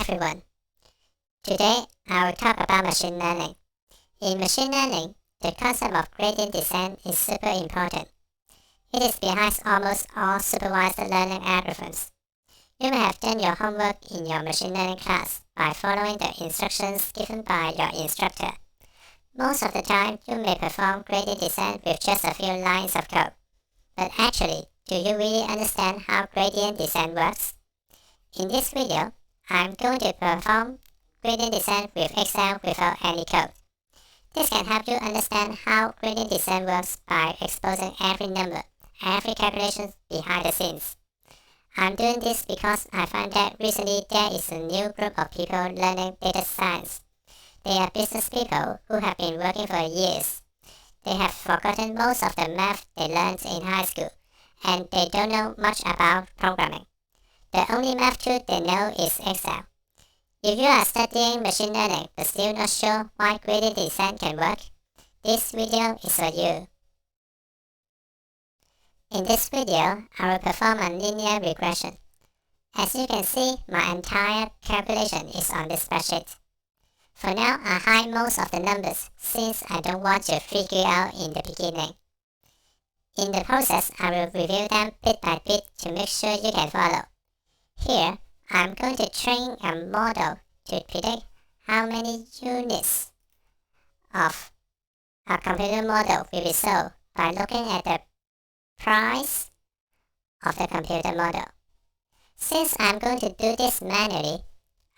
everyone. Today, I will talk about machine learning. In machine learning, the concept of gradient descent is super important. It is behind almost all supervised learning algorithms. You may have done your homework in your machine learning class by following the instructions given by your instructor. Most of the time, you may perform gradient descent with just a few lines of code. But actually, do you really understand how gradient descent works? In this video, I'm going to perform gradient descent with Excel without any code. This can help you understand how gradient descent works by exposing every number, every calculation behind the scenes. I'm doing this because I find that recently there is a new group of people learning data science. They are business people who have been working for years. They have forgotten most of the math they learned in high school, and they don't know much about programming. The only math tool they know is Excel. If you are studying machine learning but still not sure why gradient descent can work, this video is for you. In this video, I will perform a linear regression. As you can see, my entire calculation is on this spreadsheet. For now, I hide most of the numbers since I don't want to figure out in the beginning. In the process, I will review them bit by bit to make sure you can follow. Here, I'm going to train a model to predict how many units of a computer model will be sold by looking at the price of the computer model. Since I'm going to do this manually,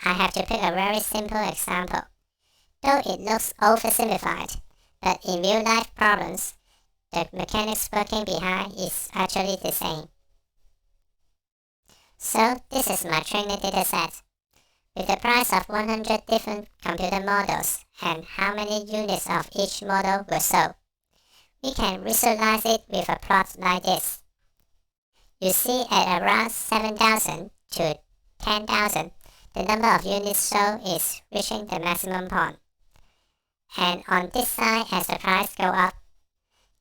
I have to pick a very simple example. Though it looks oversimplified, but in real-life problems, the mechanics working behind is actually the same. So this is my training dataset. With the price of 100 different computer models and how many units of each model were sold, we can visualize it with a plot like this. You see at around 7,000 to 10,000, the number of units sold is reaching the maximum point. And on this side, as the price goes up,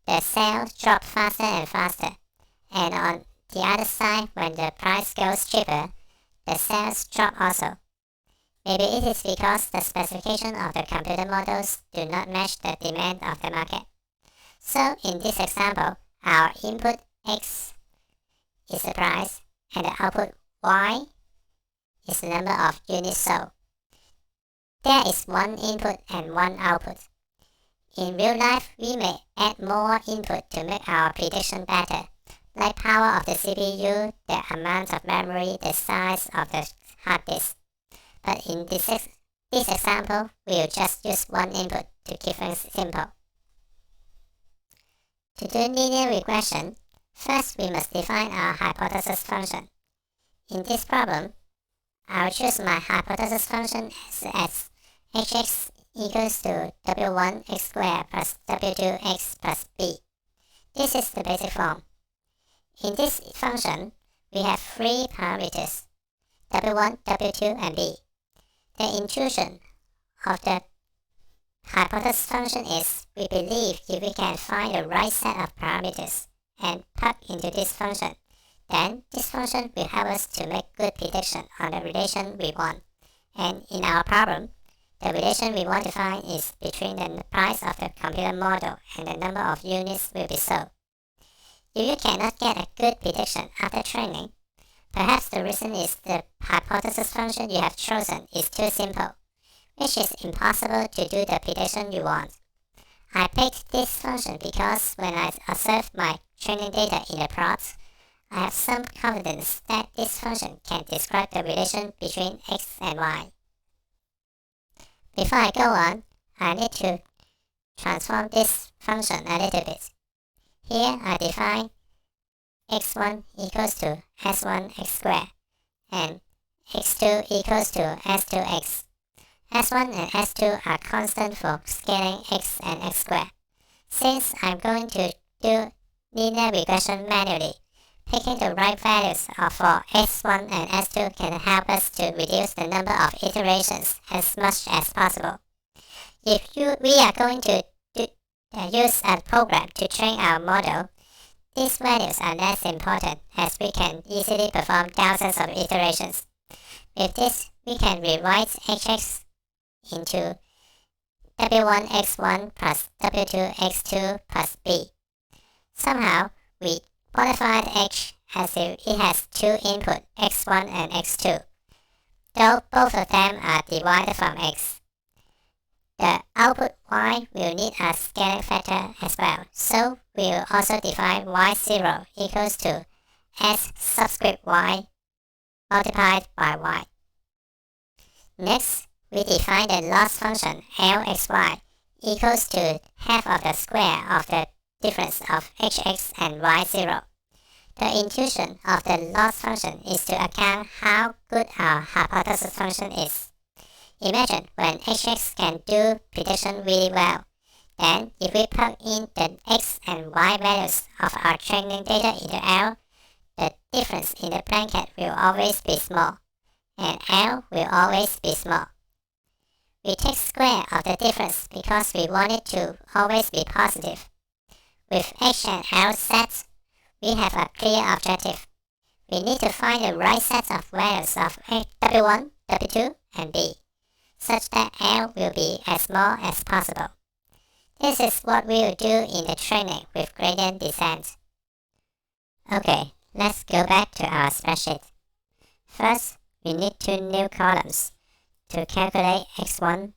the sales drop faster and faster. And on the other side, when the price goes cheaper, the sales drop also. Maybe it is because the specification of the computer models do not match the demand of the market. So in this example, our input X is the price, and the output Y is the number of units sold. There is one input and one output. In real life, we may add more input to make our prediction better, like power of the CPU, the amount of memory, the size of the hard disk. But in this example, we will just use one input to keep things simple. To do linear regression, first we must define our hypothesis function. In this problem, I will choose my hypothesis function as hx equals to w1x squared plus w2x plus b. This is the basic form. In this function, we have three parameters, w1, w2, and b. The intuition of the hypothesis function is we believe if we can find the right set of parameters and plug into this function, then this function will help us to make good prediction on the relation we want. And in our problem, the relation we want to find is between the price of the computer model and the number of units will be sold. If you cannot get a good prediction after training, perhaps the reason is the hypothesis function you have chosen is too simple, which is impossible to do the prediction you want. I picked this function because when I observe my training data in a plot, I have some confidence that this function can describe the relation between x and y. Before I go on, I need to transform this function a little bit. Here I define x1 equals to s1x squared and x2 equals to s2x. S1 and S2 are constant for scaling x and x squared. Since I'm going to do linear regression manually, picking the right values for S1 and S2 can help us to reduce the number of iterations as much as possible. If we are going to use a program to train our model, these values are less important as we can easily perform thousands of iterations. With this, we can rewrite hx into w1x1 plus w2x2 plus b. Somehow, we modified h as if it has two inputs, x1 and x2, though both of them are divided from x. The output y will need a scaling factor as well, so we will also define y0 equals to s subscript y multiplied by y. Next, we define the loss function lxy equals to half of the square of the difference of hx and y0. The intuition of the loss function is to account how good our hypothesis function is. Imagine when hx can do prediction really well, then if we plug in the x and y values of our training data into L, the difference in the blanket will always be small, and L will always be small. We take square of the difference because we want it to always be positive. With h and L sets, we have a clear objective. We need to find the right set of values of W1, W2, and B, such that L will be as small as possible. This is what we will do in the training with gradient descent. Okay, let's go back to our spreadsheet. First, we need two new columns to calculate x1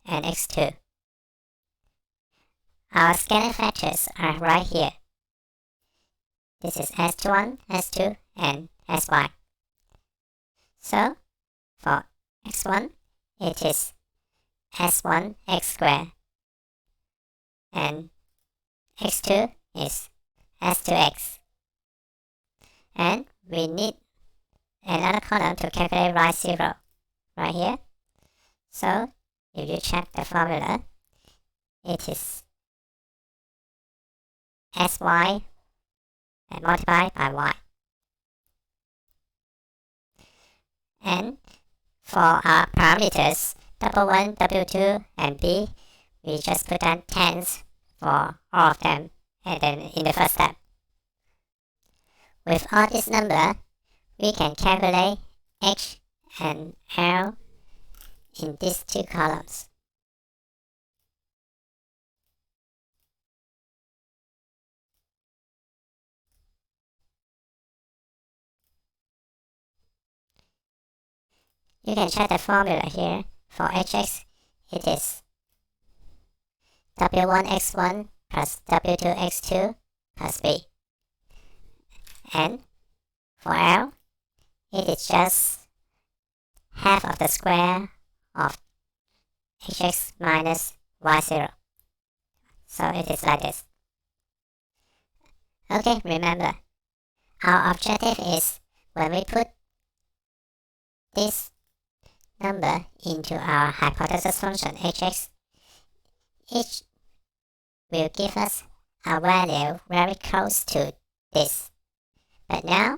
and x2. Our scaling factors are right here. This is s1, s2, and sy. So, for x1, it is s1 x squared, and x2 is s2x. And we need another column to calculate y0 right here. So, if you check the formula, it is sy and multiplied by y. And for our parameters W1, W2, and B, we just put down tens for all of them and then in the first step. With all this number, we can calculate h and L in these two columns. You can check the formula here. For hx, it is w1x1 plus w2x2 plus b. And for L, it is just half of the square of hx minus y0. So it is like this. Okay, remember, our objective is when we put this number into our hypothesis function hx, each will give us a value very close to this. But now,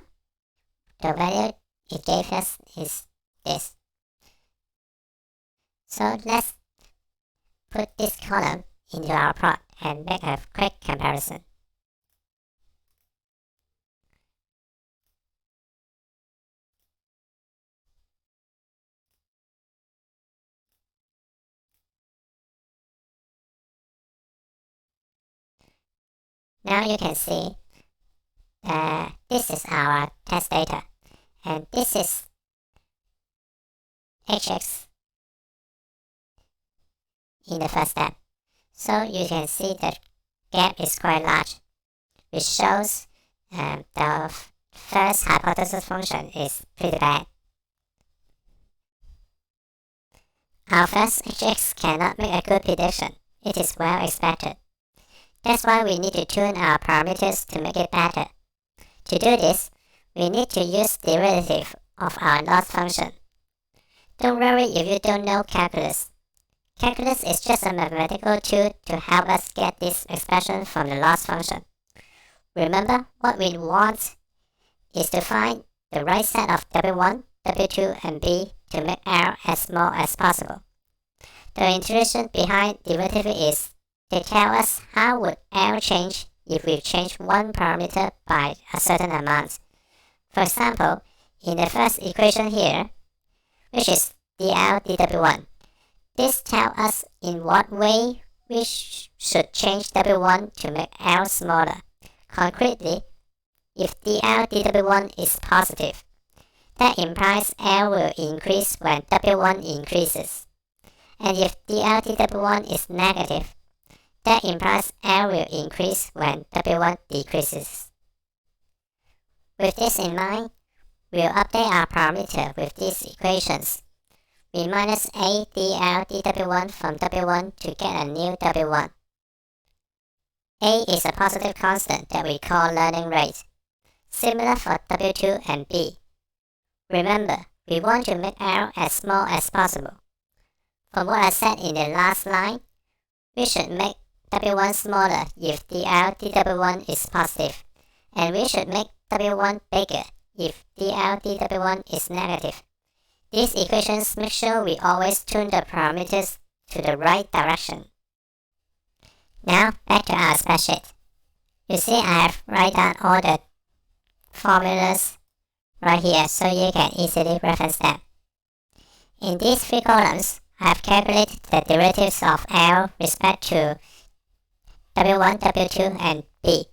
the value it gave us is this. So let's put this column into our plot and make a quick comparison. Now you can see that this is our test data, and this is hx in the first step. So you can see the gap is quite large, which shows the first hypothesis function is pretty bad. Our first hx cannot make a good prediction. It is well expected. That's why we need to tune our parameters to make it better. To do this, we need to use derivative of our loss function. Don't worry if you don't know calculus. Calculus is just a mathematical tool to help us get this expression from the loss function. Remember, what we want is to find the right set of W1, W2, and B to make L as small as possible. The intuition behind derivative is they tell us how would L change if we change one parameter by a certain amount. For example, in the first equation here, which is dl dw1. This tells us in what way we should change w1 to make L smaller. Concretely, if dl dw1 is positive, that implies L will increase when w1 increases. And if dl dw1 is negative, that implies L will increase when w1 decreases. With this in mind, we'll update our parameter with these equations. We minus a dl dw1 from w1 to get a new w1. A is a positive constant that we call learning rate, similar for w2 and b. Remember, we want to make L as small as possible. From what I said in the last line, we should make w1 smaller if dl dw1 is positive, and we should make w1 bigger if dl dw1 is negative. These equations make sure we always tune the parameters to the right direction. Now back to our spreadsheet. You see I have written down all the formulas right here so you can easily reference them. In these three columns, I have calculated the derivatives of L respect to W1, W2, and B.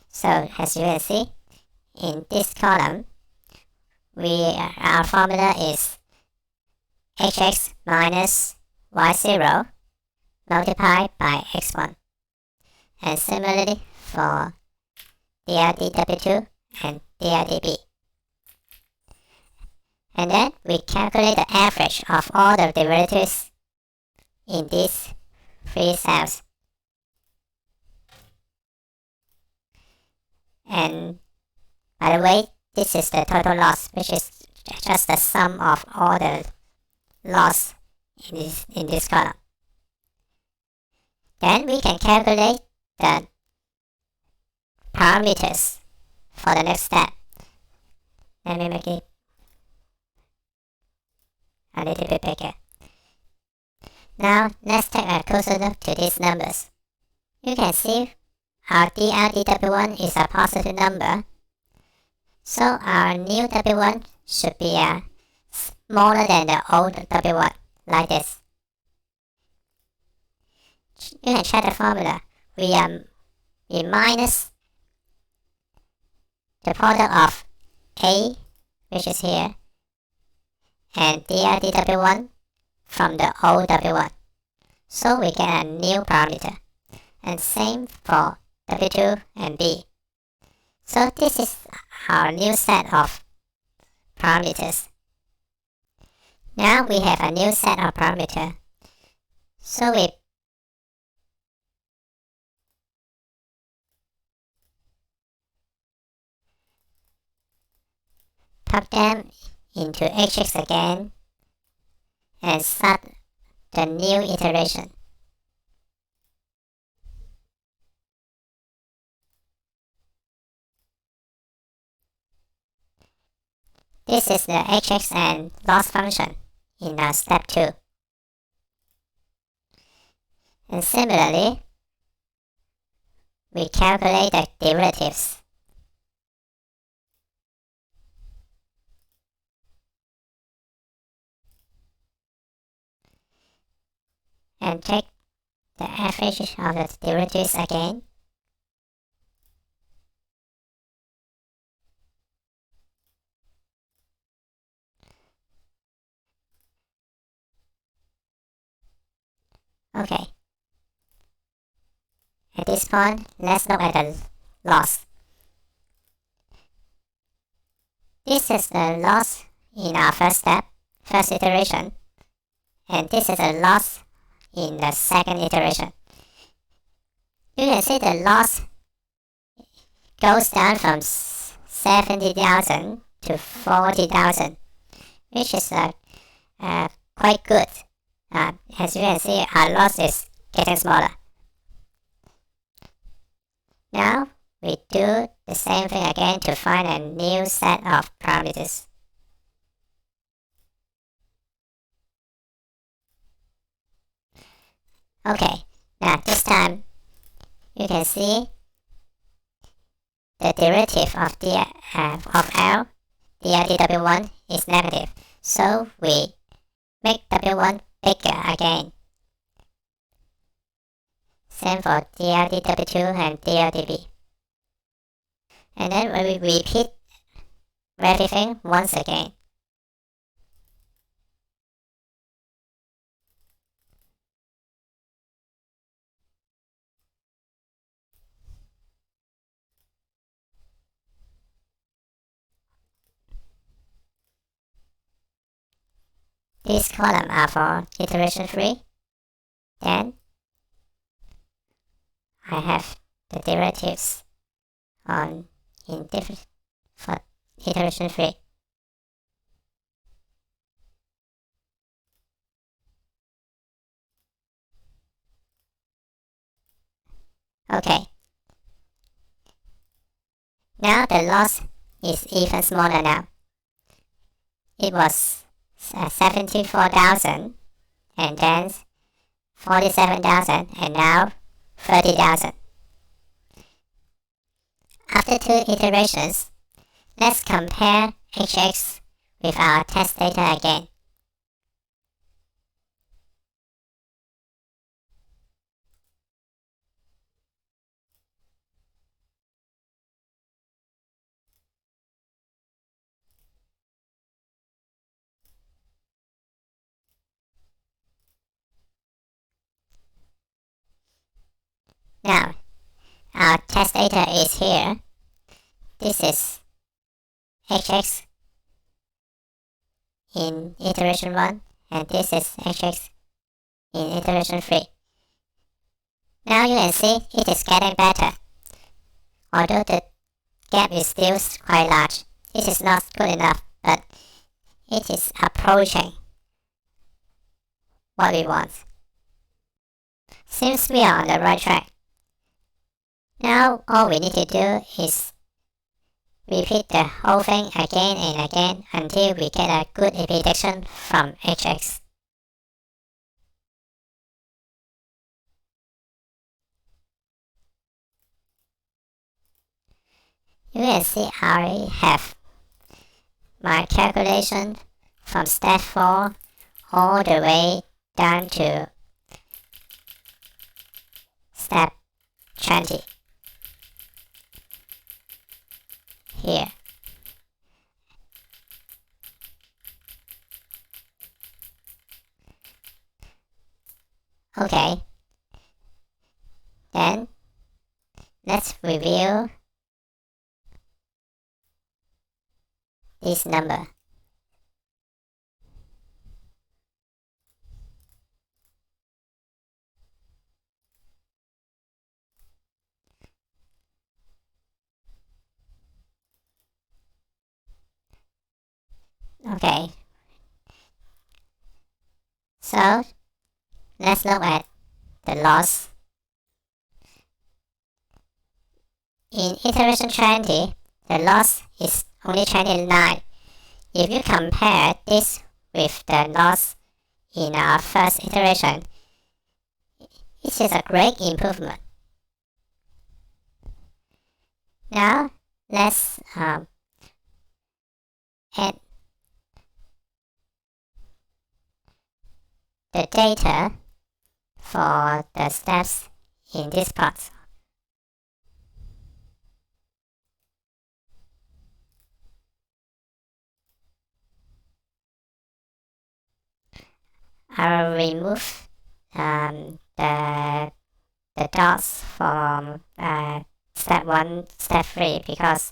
So as you can see, in this column, our formula is hx minus y0 multiplied by x1. And similarly for dl/dw2 and dl/db. And then we calculate the average of all the derivatives in these three cells. And by the way, this is the total loss, which is just the sum of all the loss in this column. Then we can calculate the parameters for the next step. Let me make it a little bit bigger. Now let's take a closer look to these numbers. You can see our dl/dw1 is a positive number, so our new w1 should be smaller than the old w1, like this. You can check the formula. We minus the product of A, which is here, and dl/dw1 from the old w1. So we get a new parameter. And same for w2 and b. So this is our new set of parameters. Now we have a new set of parameters. So we plug them into hx again and start the new iteration. This is the hx and loss function in our step 2. And similarly, we calculate the derivatives. And take the average of the derivatives again. Okay. At this point, let's look at the loss. This is the loss in our first iteration, and this is the loss in the second iteration. You can see the loss goes down from 70,000 to 40,000, which is quite good. As you can see, our loss is getting smaller. Now we do the same thing again to find a new set of parameters. Okay, now this time you can see the derivative of L, dl/dw1 is negative. So we make W1 bigger again. Same for DLDW2 and DLDB. And then we repeat everything once again. These columns are for iteration 3. Then I have the derivatives in different for iteration 3. Okay. Now the loss is even smaller now. It was 74,000 and then 47,000 and now 30,000. After 2 iterations, let's compare HX with our test data again. Now, our test data is here. This is HX in iteration 1 and this is HX in iteration 3. Now you can see it is getting better. Although the gap is still quite large, it is not good enough, but it is approaching what we want. Seems we are on the right track. Now all we need to do is repeat the whole thing again and again until we get a good prediction from HX. You can see I already have my calculation from step 4 all the way down to step 20 here. Okay, then let's review this number. Okay, so let's look at the loss. In iteration 20, the loss is only 29. If you compare this with the loss in our first iteration, it is a great improvement. Now let's add the data for the steps in this part. I will remove the dots from step 1, step 3 because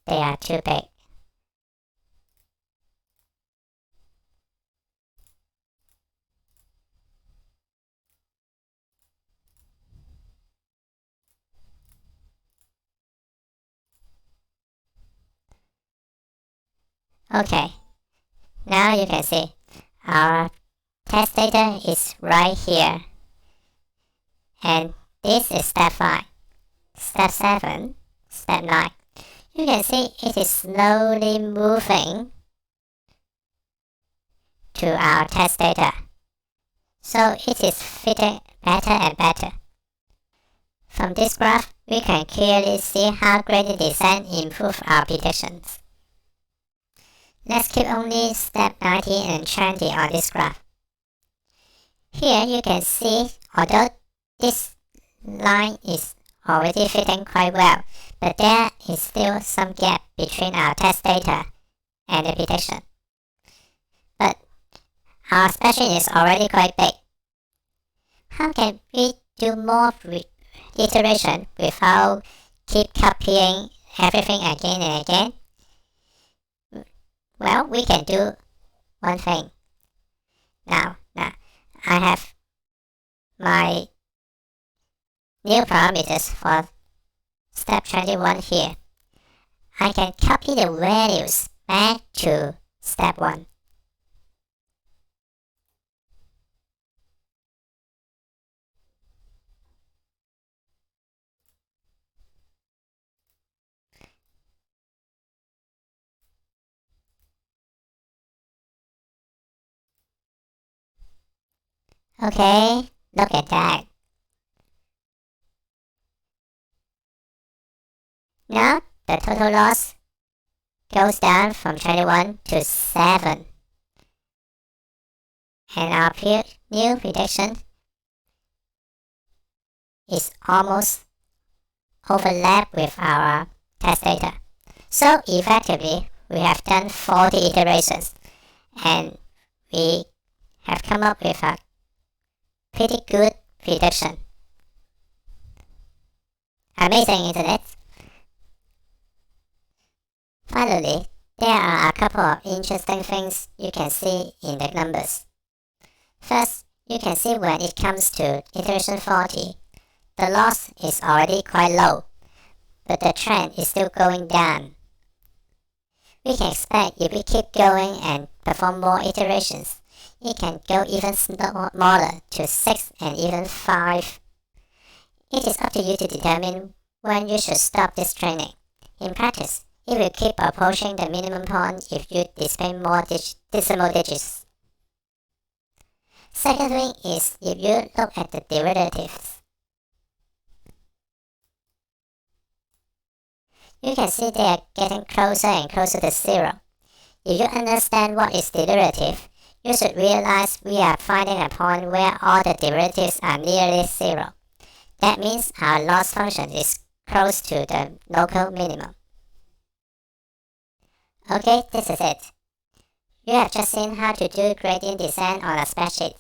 they are too big. Okay, now you can see our test data is right here. And this is step 5, step 7, step 9. You can see it is slowly moving to our test data. So it is fitting better and better. From this graph, we can clearly see how gradient descent improves our predictions. Let's keep only step 19 and 20 on this graph. Here you can see, although this line is already fitting quite well, but there is still some gap between our test data and the prediction. But our spreadsheet is already quite big. How can we do more iteration without keep copying everything again and again? Well, we can do one thing. Now I have my new parameters for step 21 here. I can copy the values back to step 1. Okay, look at that. Now the total loss goes down from 21 to 7. And our new prediction is almost overlap with our test data. So effectively, we have done 40 iterations and we have come up with a pretty good prediction. Amazing, isn't it? Finally, there are a couple of interesting things you can see in the numbers. First, you can see when it comes to iteration 40, the loss is already quite low, but the trend is still going down. We can expect if we keep going and perform more iterations, it can go even smaller to 6 and even 5. It is up to you to determine when you should stop this training. In practice, it will keep approaching the minimum point if you display more decimal digits. Second thing is if you look at the derivatives. You can see they are getting closer and closer to 0. If you understand what is derivative, you should realize we are finding a point where all the derivatives are nearly 0. That means our loss function is close to the local minimum. Okay, this is it. You have just seen how to do gradient descent on a spreadsheet.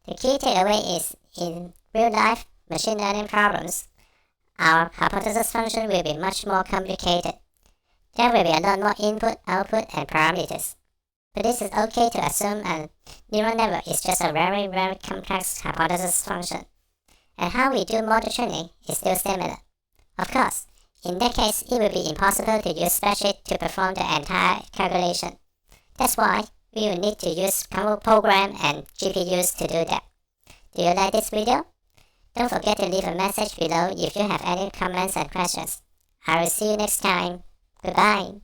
The key takeaway is, in real-life machine learning problems, our hypothesis function will be much more complicated. There will be a lot more input, output, and parameters. But this is okay to assume a neural network is just a very, very complex hypothesis function. And how we do model training is still similar. Of course, in that case, it will be impossible to use spreadsheet to perform the entire calculation. That's why we will need to use program and GPUs to do that. Do you like this video? Don't forget to leave a message below if you have any comments and questions. I will see you next time. Goodbye.